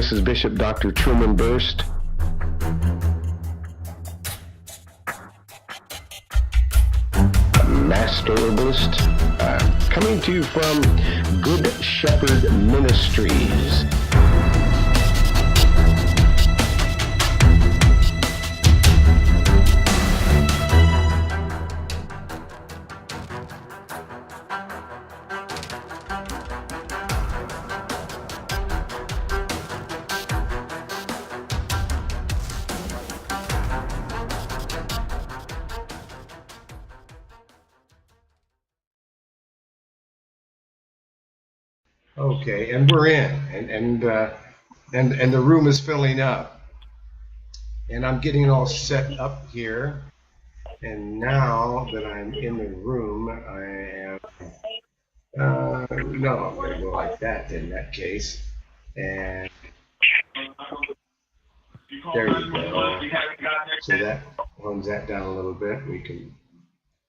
This is Bishop Dr. Truman Burst. Master Herbalist, coming to you from Good Shepherd Ministries. Okay, and we're in, and the room is filling up, and I'm getting all set up here. And now that I'm in the room, I am no, I'm gonna go like that in that case, and there you go. So that hones that down a little bit. We can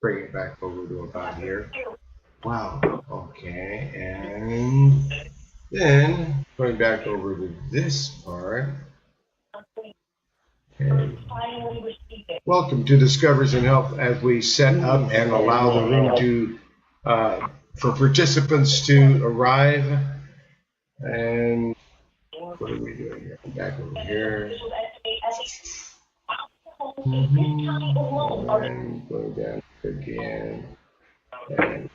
bring it back over to about here. Wow, okay, and then going back over to this part. Okay. Welcome to Discoveries in Health as we set up and allow the room to, for participants to arrive. And what are we doing here? Back over here. And going down again. And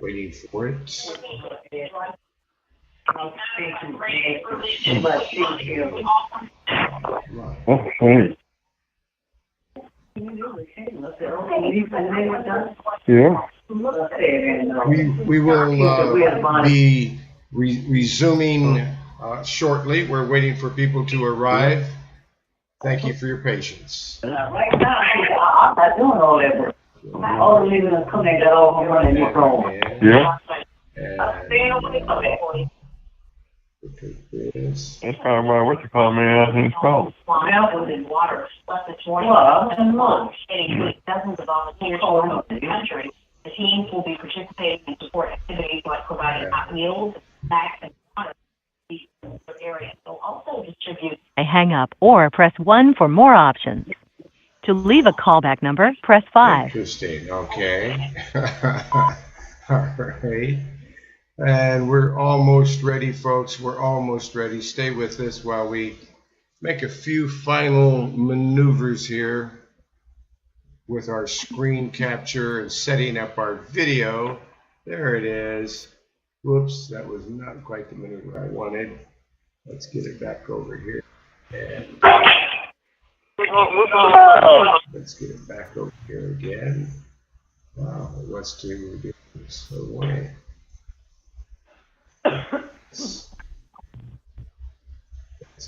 waiting for it. Yeah. We will be resuming shortly. We're waiting for people to arrive. Thank you for your patience. Right now, I'm not doing all that. All the leaving us coming that all running this phone. Yeah. Take this. That's kind of what you call me out in school. In water, less than 20 months, dozens of volunteers from the country. The teams will be participating in support activities like providing hot meals, snacks, and water in the area. They'll also distribute. Hang up or press 1 for more options. To leave a callback number, press 5. Interesting. Okay. All right. And we're almost ready, folks. We're almost ready. Stay with us while we make a few final maneuvers here with our screen capture and setting up our video. There it is. Whoops, that was not quite the maneuver I wanted. Let's get it back over here. And let's get it back over here again. Wow, what's to do this away? That's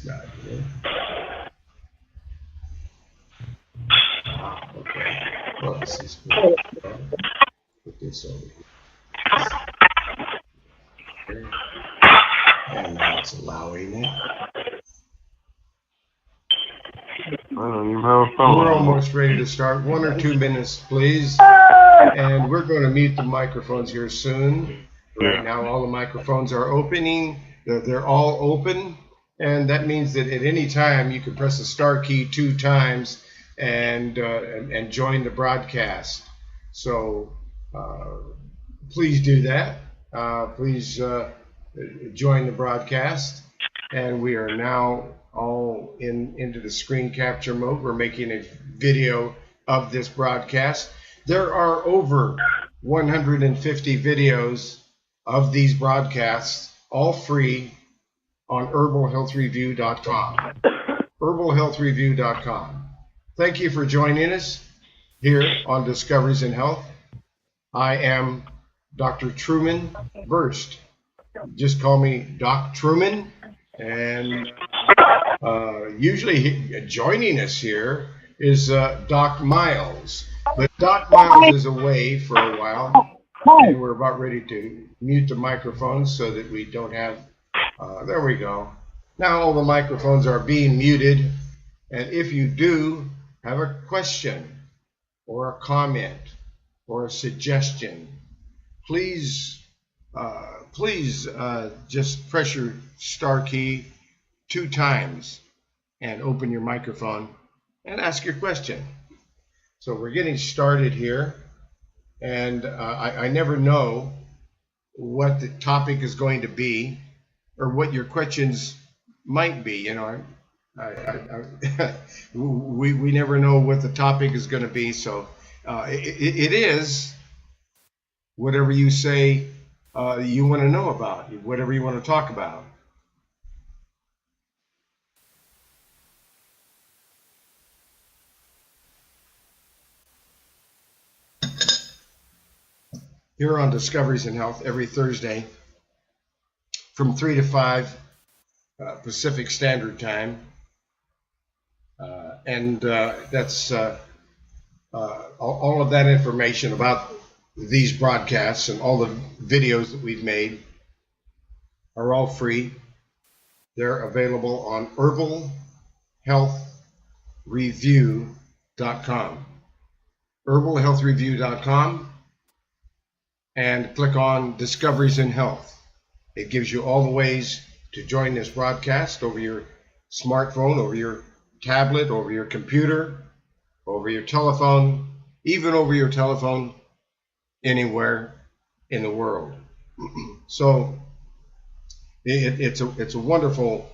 not good. Okay. Well, this is good. Put this over here. And now it's allowing it. I don't even have a phone. We're almost ready to start. 1 or 2 minutes, please. And we're going to mute the microphones here soon. Right now, all the microphones are opening. They're all open. And that means that at any time, you can press the star key 2 times and join the broadcast. So please do that. Please join the broadcast. And we are now all into the screen capture mode. We're making a video of this broadcast. There are over 150 videos of these broadcasts, all free, on herbalhealthreview.com. herbalhealthreview.com. Thank you for joining us here on Discoveries in Health. I am Dr. Truman Burst. Just call me Doc Truman. And usually joining us here is Doc Miles. But Doc Miles is away for a while. And we're about ready to mute the microphones so that we don't have, there we go. Now all the microphones are being muted. And if you do have a question or a comment or a suggestion, please just press your star key 2 times and open your microphone and ask your question. So we're getting started here, and I never know what the topic is going to be or what your questions might be. You know, we never know what the topic is going to be. So it is whatever you say you want to know about, whatever you want to talk about. Here on Discoveries in Health every Thursday from 3 to 5 Pacific Standard Time. And that's all of that information about these broadcasts and all the videos that we've made are all free. They're available on herbalhealthreview.com. herbalhealthreview.com, and click on Discoveries in Health. It gives you all the ways to join this broadcast over your smartphone, over your tablet, over your computer, over your telephone, even over your telephone anywhere in the world. So it's a wonderful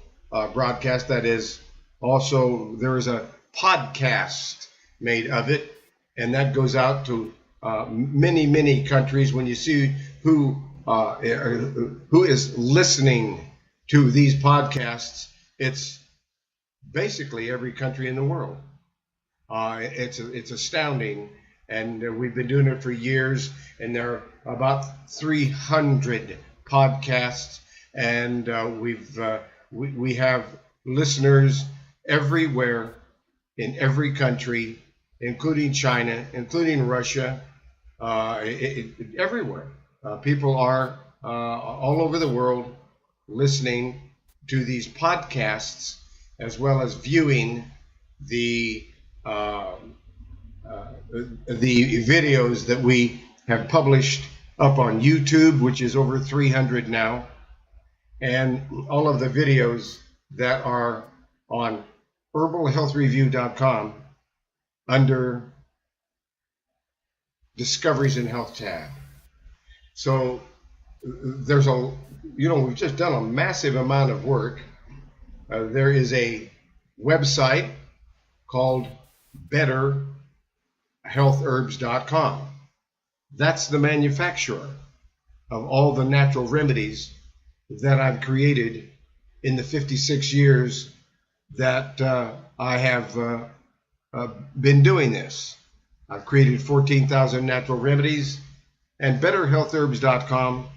broadcast. That is also, there is a podcast made of it, and that goes out to many countries. When you see who is listening to these podcasts, it's basically every country in the world. It's astounding, and we've been doing it for years, and there are about 300 podcasts, and we have listeners everywhere in every country, including China, including Russia, everywhere. People are all over the world listening to these podcasts, as well as viewing the videos that we have published up on YouTube, which is over 300 now, and all of the videos that are on herbalhealthreview.com under Discoveries in Health tab. So there's we've just done a massive amount of work. There is a website called betterhealthherbs.com. That's the manufacturer of all the natural remedies that I've created in the 56 years that I have been doing this. I've created 14,000 natural remedies, and betterhealthherbs.com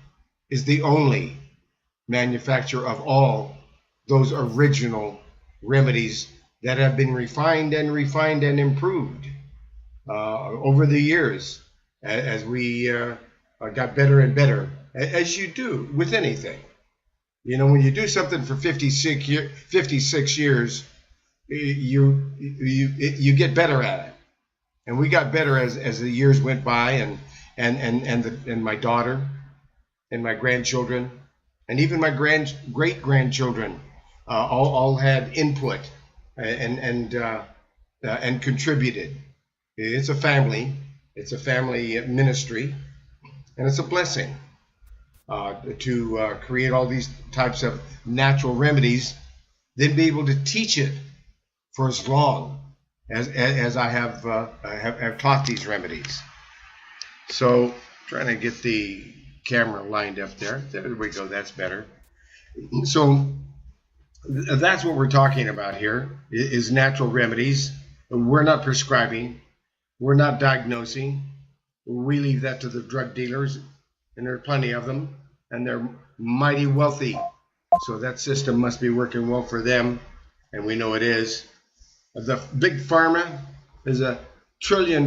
is the only manufacturer of all those original remedies that have been refined and improved over the years as we got better and better, as you do with anything. You know, when you do something for 56 years, you get better at it. And we got better as the years went by, and my daughter and my grandchildren and even my great-grandchildren all had input and contributed. It's a family ministry, and it's a blessing to create all these types of natural remedies, then be able to teach it for as long as I have taught these remedies. So, trying to get the camera lined up there. There we go. That's better. So that's what we're talking about here, is natural remedies. We're not prescribing. We're not diagnosing. We leave that to the drug dealers, and there are plenty of them, and they're mighty wealthy. So that system must be working well for them, and we know it is. The big pharma is a $1 trillion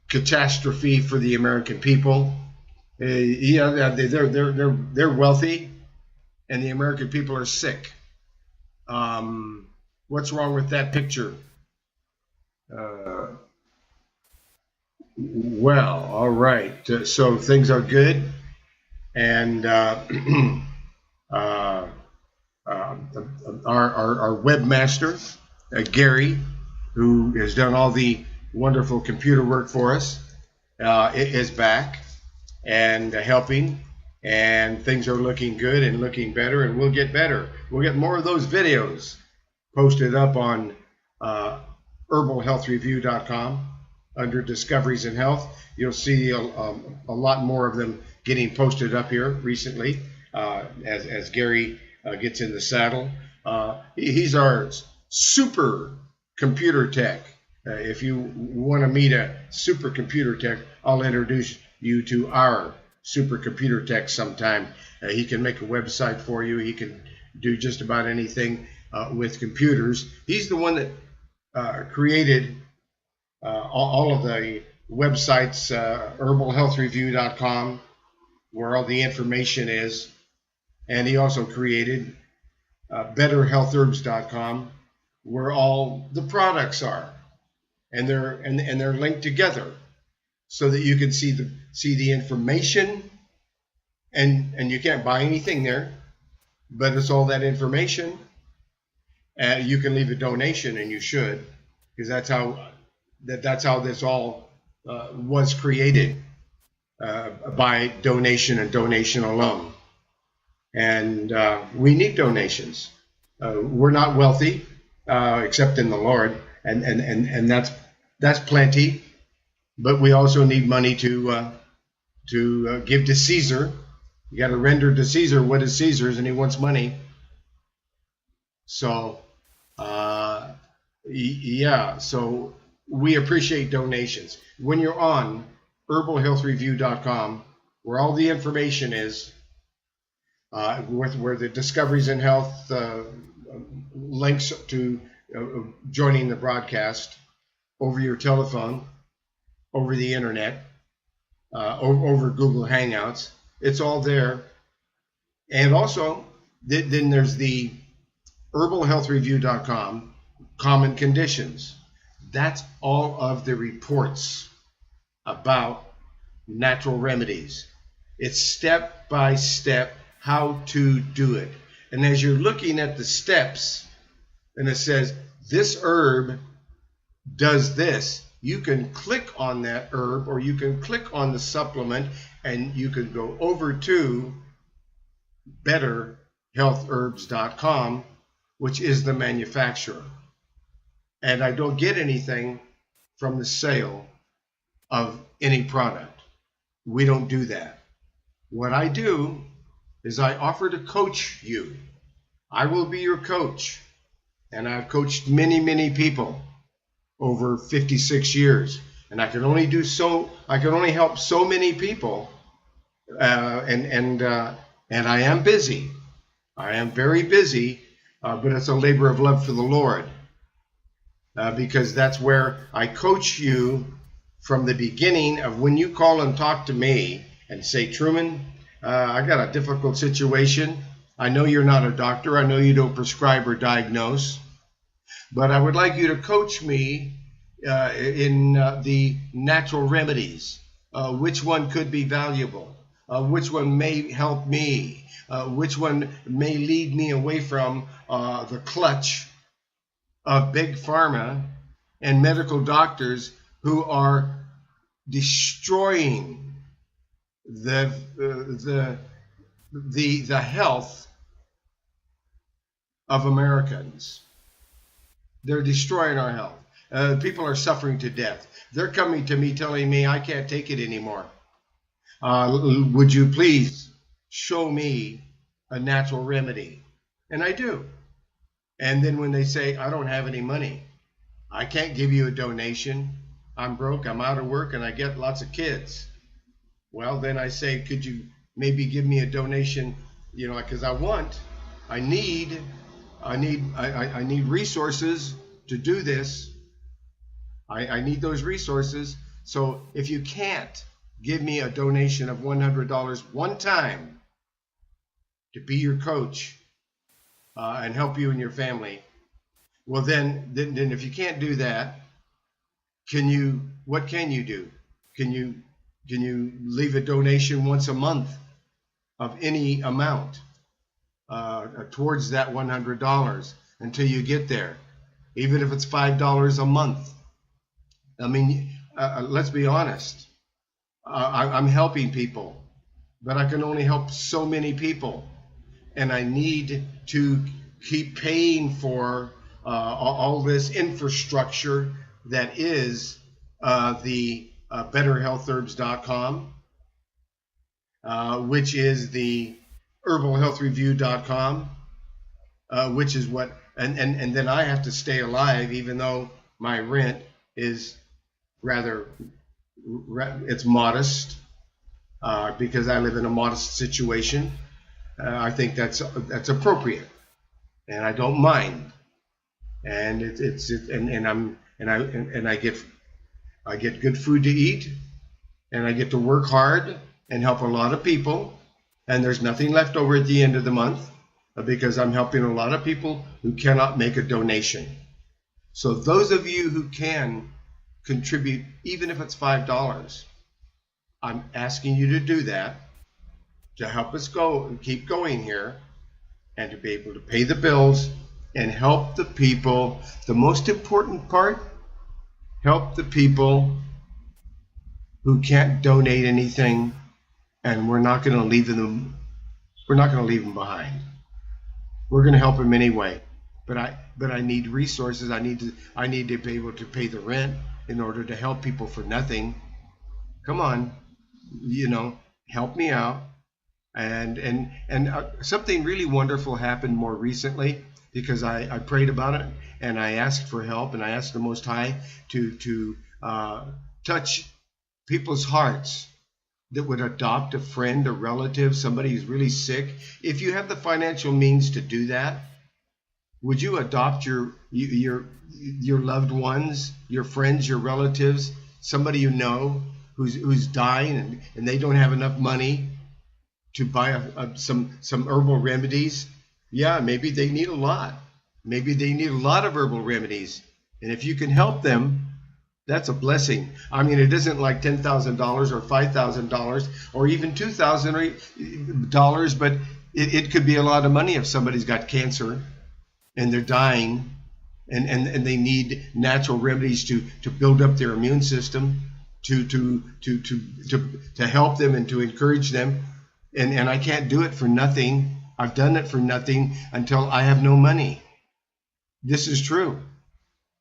catastrophe for the American people. They're wealthy, and the American people are sick. What's wrong with that picture? Uh, well, all right. So things are good, and uh, our webmaster, Gary, who has done all the wonderful computer work for us, is back and helping, and things are looking good and looking better, and we'll get better. We'll get more of those videos posted up on herbalhealthreview.com under Discoveries in Health. You'll see a lot more of them getting posted up here recently as Gary gets in the saddle. He's our super computer tech. If you want to meet a supercomputer tech, I'll introduce you to our supercomputer tech sometime. He can make a website for you. He can do just about anything with computers. He's the one that created all of the websites, herbalhealthreview.com, where all the information is. And he also created betterhealthherbs.com, where all the products are. And they're linked together so that you can see the information, and you can't buy anything there, but it's all that information. You can leave a donation, and you should, because that's how this all was created, by donation and donation alone. And we need donations. We're not wealthy, except in the Lord, and that's plenty. But we also need money to give to Caesar. You got to render to Caesar what is Caesar's, and he wants money. So, yeah. So we appreciate donations. When you're on herbalhealthreview.com, where all the information is, where the Discoveries in Health links to joining the broadcast over your telephone, over the internet, over Google Hangouts. It's all there. And also, then there's the herbalhealthreview.com common conditions. That's all of the reports about natural remedies. It's step by step how to do it. And as you're looking at the steps, and it says, this herb does this, you can click on that herb, or you can click on the supplement, and you can go over to betterhealthherbs.com, which is the manufacturer. And I don't get anything from the sale of any product. We don't do that. What I do is I offer to coach you. I will be your coach. And I've coached many, many people over 56 years. And I can only help so many people. And I am busy. I am very busy, but it's a labor of love for the Lord. Because that's where I coach you from the beginning of when you call and talk to me and say, Truman, I got a difficult situation. I know you're not a doctor. I know you don't prescribe or diagnose. But I would like you to coach me in the natural remedies. Which one could be valuable? Which one may help me? Which one may lead me away from the clutch of big pharma and medical doctors who are destroying the health of Americans. They're destroying our health. People are suffering to death. They're coming to me telling me I can't take it anymore. Would you please show me a natural remedy? And I do. And then when they say, I don't have any money, I can't give you a donation, I'm broke, I'm out of work, and I get lots of kids. Well, then I say, could you maybe give me a donation, because I need resources to do this. I need those resources. So if you can't give me a donation of $100 one time to be your coach and help you and your family, well then if you can't do that, what can you do? Can you leave a donation once a month of any amount towards that $100 until you get there, even if it's $5 a month? I mean, let's be honest. I'm helping people, but I can only help so many people, and I need to keep paying for all this infrastructure that is the betterhealthherbs.com, which is the herbalhealthreview.com, which is what, and then I have to stay alive, even though my rent is it's modest, because I live in a modest situation. I think that's appropriate, and I don't mind. And I get good food to eat, and I get to work hard and help a lot of people, and there's nothing left over at the end of the month because I'm helping a lot of people who cannot make a donation. So those of you who can contribute, even if it's $5, I'm asking you to do that to help us go and keep going here, and to be able to pay the bills and help the people. The most important part, help the people who can't donate anything, and we're not going to leave them behind. We're going to help them anyway. But I need resources. I need to be able to pay the rent in order to help people for nothing. Come on, help me out. And something really wonderful happened more recently, because I prayed about it and I asked for help, and I asked the Most High to touch people's hearts that would adopt a friend, a relative, somebody who's really sick. If you have the financial means to do that, would you adopt your loved ones, your friends, your relatives, somebody you know who's dying and they don't have enough money to buy some herbal remedies? Yeah, maybe they need a lot. Maybe they need a lot of herbal remedies. And if you can help them, that's a blessing. I mean, it isn't like $10,000 or $5,000 or even $2,000, but it could be a lot of money if somebody's got cancer and they're dying, and they need natural remedies to build up their immune system, to help them and to encourage them. And I can't do it for nothing. I've done it for nothing until I have no money. This is true.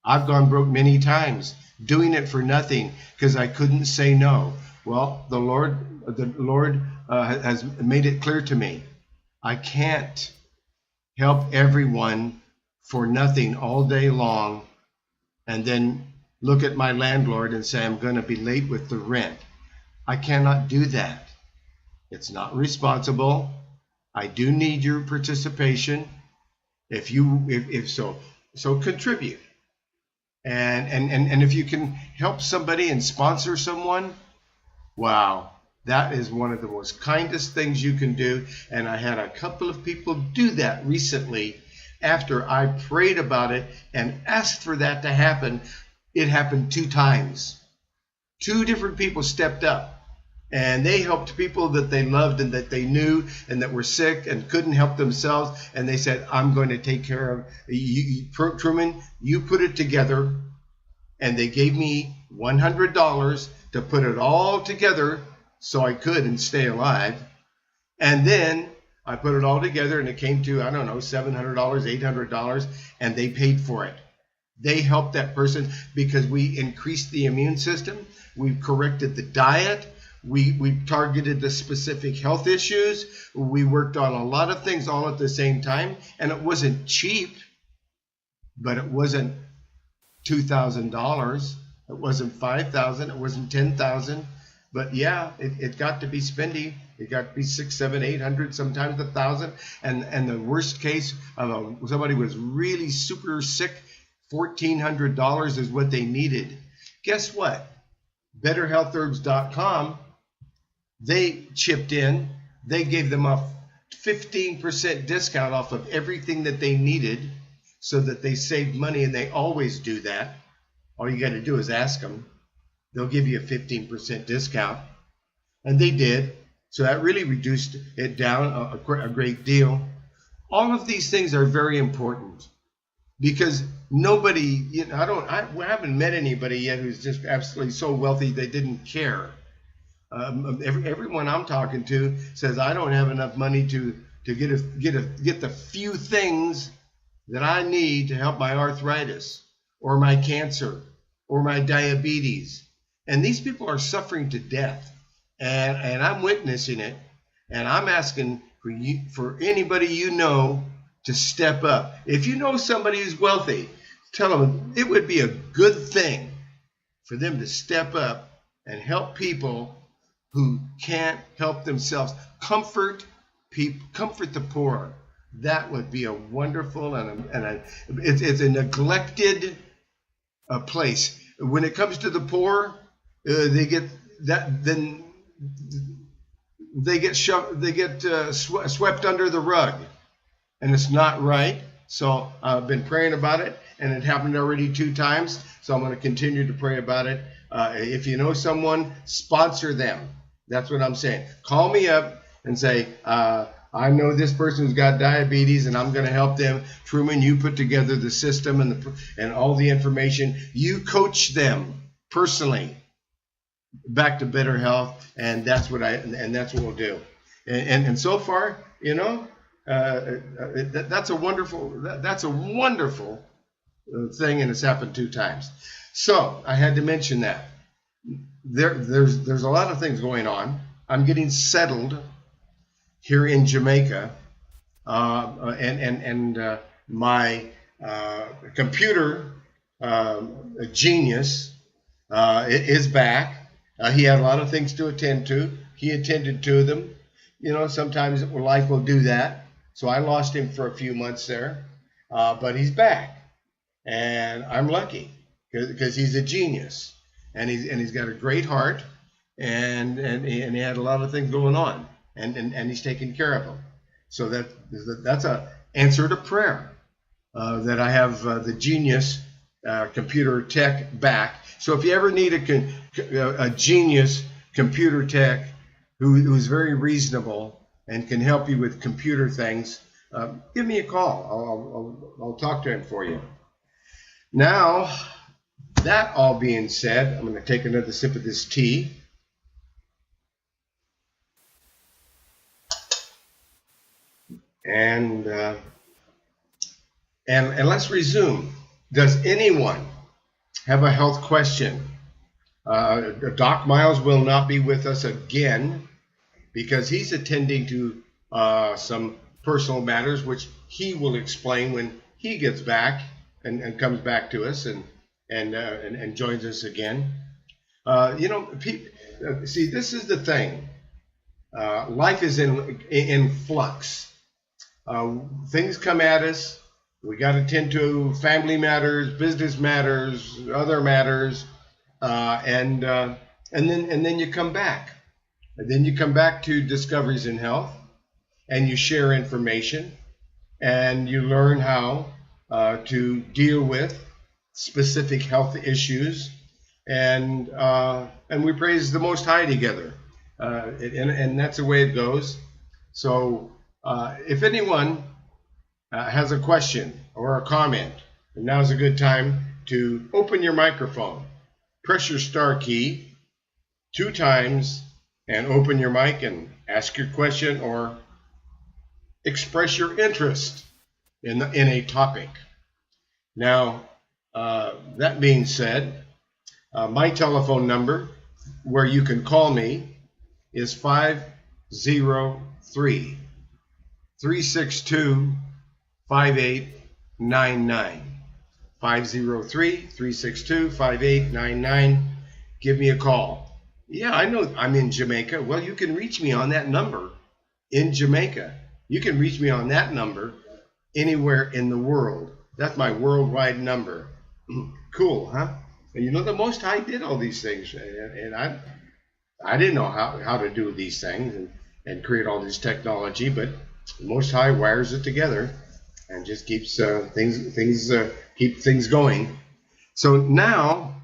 I've gone broke many times doing it for nothing because I couldn't say no. Well, the Lord has made it clear to me. I can't help everyone for nothing all day long and then look at my landlord and say I'm going to be late with the rent. I cannot do that. It's not responsible. I do need your participation. If so contribute. And if you can help somebody and sponsor someone, wow, that is one of the most kindest things you can do. And I had a couple of people do that recently after I prayed about it and asked for that to happen. It happened 2 times. 2 different people stepped up. And they helped people that they loved and that they knew and that were sick and couldn't help themselves. And they said, I'm going to take care of you, Truman, you put it together. And they gave me $100 to put it all together so I could and stay alive. And then I put it all together and it came to, I don't know, $700, $800, and they paid for it. They helped that person because we increased the immune system. We corrected the diet. We targeted the specific health issues. We worked on a lot of things all at the same time. And it wasn't cheap, but it wasn't $2,000. It wasn't $5,000. It wasn't $10,000. But yeah, it got to be spendy. It got to be $600, $700, $800, sometimes $1,000. And the worst case of somebody was really super sick, $1,400 is what they needed. Guess what? BetterHealthHerbs.com, they chipped in. They gave them a 15% discount off of everything that they needed so that they saved money, and they always do that. All you got to do is ask them. They'll give you a 15% discount. And they did. So that really reduced it down a great deal. All of these things are very important because nobody, I haven't met anybody yet who's just absolutely so wealthy they didn't care. Everyone I'm talking to says I don't have enough money to get the few things that I need to help my arthritis or my cancer or my diabetes. And these people are suffering to death. And I'm witnessing it. And I'm asking for anybody you know to step up. If you know somebody who's wealthy, tell them it would be a good thing for them to step up and help people who can't help themselves. Comfort the poor. That would be a wonderful it's a neglected place. When it comes to the poor, they get swept under the rug, and it's not right. So I've been praying about it, and it happened already 2 times. So I'm going to continue to pray about it. If you know someone, sponsor them. That's what I'm saying. Call me up and say, I know this person's got diabetes, and I'm going to help them. Truman, you put together the system and all the information. You coach them personally back to better health, and that's what we'll do. And so far, that's a wonderful thing, and it's happened 2 times. So I had to mention that. There's a lot of things going on. I'm getting settled here in Jamaica, and my computer genius is back. He had a lot of things to attend to. He attended to them. Sometimes life will do that. So I lost him for a few months there, but he's back, and I'm lucky because he's a genius, and he's got a great heart, and he had a lot of things going on, and he's taking care of them. So that's a answer to prayer that I have the genius computer tech back. So if you ever need a genius computer tech who's very reasonable and can help you with computer things, give me a call. I'll talk to him for you. Now, that all being said, I'm going to take another sip of this tea. And let's resume. Does anyone have a health question? Doc Miles will not be with us again because he's attending to some personal matters, which he will explain when he gets back and comes back to us and joins us again. See, this is the thing. Life is in flux. Things come at us. We got to tend to family matters, business matters, other matters, and then you come back. And then you come back to Discoveries in Health, and you share information, and you learn how to deal with specific health issues, and we praise the Most High together, and that's the way it goes. So if anyone has a question or a comment, and now's a good time to open your microphone. Press your star key 2 times and open your mic and ask your question or express your interest in a topic. Now, that being said, my telephone number where you can call me is 503-362-5899. 503-362-5899. Give me a call. Yeah, I know I'm in Jamaica. Well, you can reach me on that number in Jamaica. You can reach me on that number anywhere in the world. That's my worldwide number. Cool, huh? And the Most High did all these things, and I didn't know how to do these things and create all this technology, but the Most High wires it together and just keeps keep things going. So now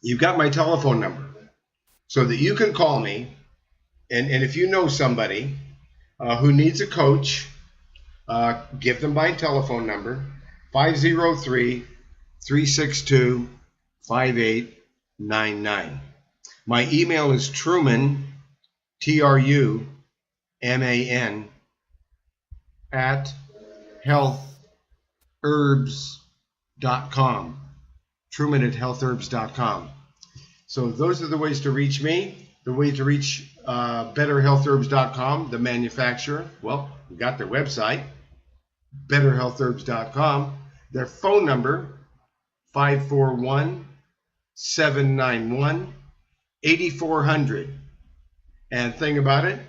you've got my telephone number so that you can call me. And if you know somebody who needs a coach, give them my telephone number, 503-362-5899. My email is Truman, Truman, at healthherbs.com. Truman at healthherbs.com. So those are the ways to reach me. The way to reach betterhealthherbs.com, the manufacturer. Well, we got their website, betterhealthherbs.com. Their phone number, 541-791-8400. And the thing about it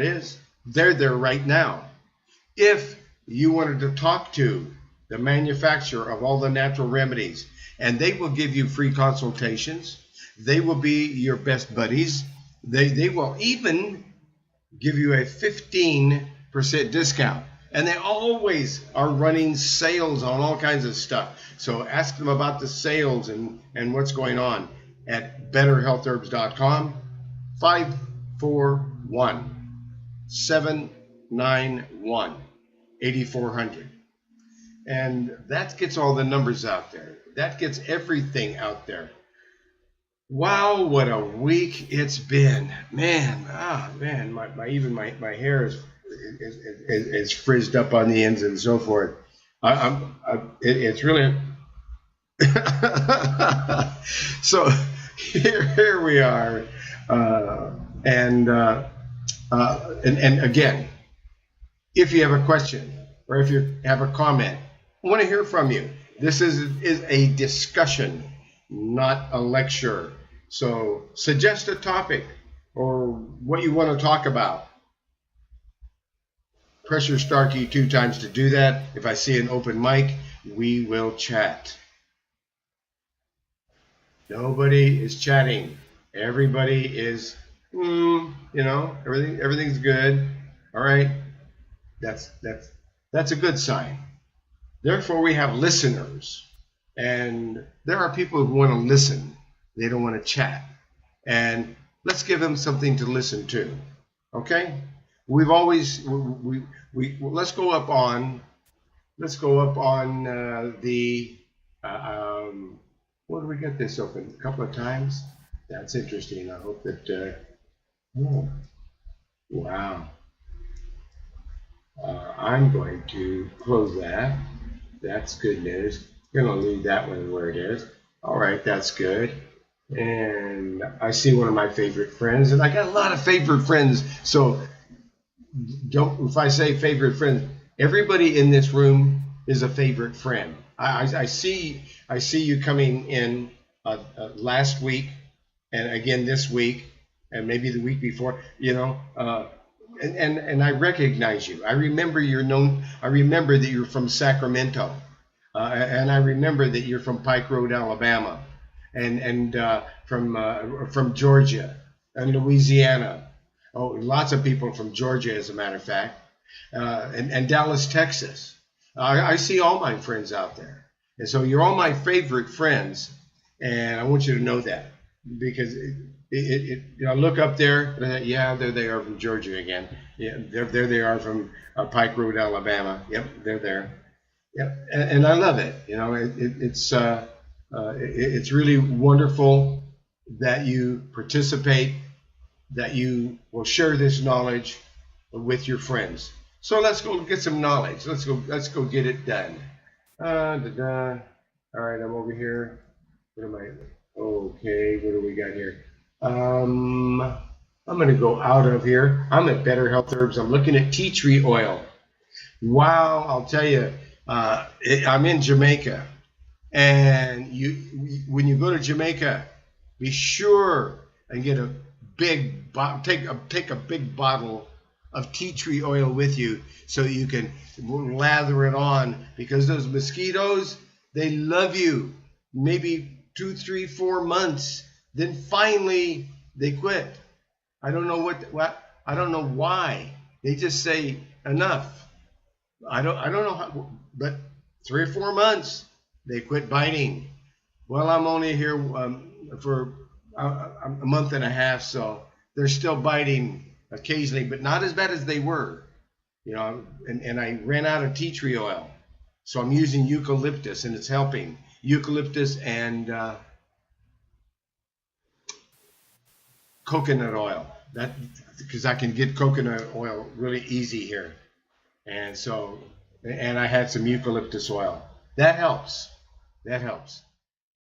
is, they're there right now. If you wanted to talk to the manufacturer of all the natural remedies, and they will give you free consultations, they will be your best buddies. They will even give you a 15% discount. And they always are running sales on all kinds of stuff. So ask them about the sales and what's going on at betterhealthherbs.com, 541-791-8400. And that gets all the numbers out there. That gets everything out there. Wow, what a week it's been. Man, my hair is frizzed up on the ends and so forth. It's really so here we are, and again, if you have a question or if you have a comment, I want to hear from you. This is a discussion, not a lecture. So suggest a topic or what you want to talk about. Press your star key 2 times to do that. If I see an open mic, we will chat. Nobody is chatting. Everybody is, everything's good. All right. That's a good sign. Therefore, we have listeners. And there are people who want to listen. They don't want to chat. And let's give them something to listen to. Okay? We've always let's go up on the what do we get this open a couple of times? That's interesting. I hope that wow. I'm going to close that. That's good news. I'm going to leave that one where it is. All right, that's good. And I see one of my favorite friends, and I got a lot of favorite friends. So if I say favorite friends, everybody in this room is a favorite friend. I see you coming in last week, and again this week, and maybe the week before. And I recognize you. I remember I remember that you're from Sacramento, and I remember that you're from Pike Road, Alabama, and from Georgia and Louisiana. Oh, lots of people from Georgia, as a matter of fact, and Dallas, Texas. I see all my friends out there, and so you're all my favorite friends, and I want you to know that, because I look up there. Yeah, there they are from Georgia again. Yeah, there they are from Pike Road, Alabama. Yep, they're there. Yep, and I love it. It's really wonderful that you participate, that you will share this knowledge with your friends. So let's go get some knowledge. Let's go get it done. All right, I'm over here. What am I? Okay, what do we got here? I'm going to go out of here. I'm at Better Health Herbs. I'm looking at tea tree oil. Wow, I'll tell you, I'm in Jamaica, and when you go to Jamaica, be sure and get a big take a big bottle of tea tree oil with you, so you can lather it on, because those mosquitoes, they love you. Maybe 2, 3, 4 months, then finally they quit. I don't know I don't know why. They just say enough. I don't know how, but 3 or 4 months they quit biting. Well, I'm only here for a month and a half, so they're still biting occasionally, but not as bad as they were. You know, and I ran out of tea tree oil, so I'm using eucalyptus, and it's helping. Eucalyptus and coconut oil. That because I can get coconut oil really easy here, and I had some eucalyptus oil. That helps. That helps.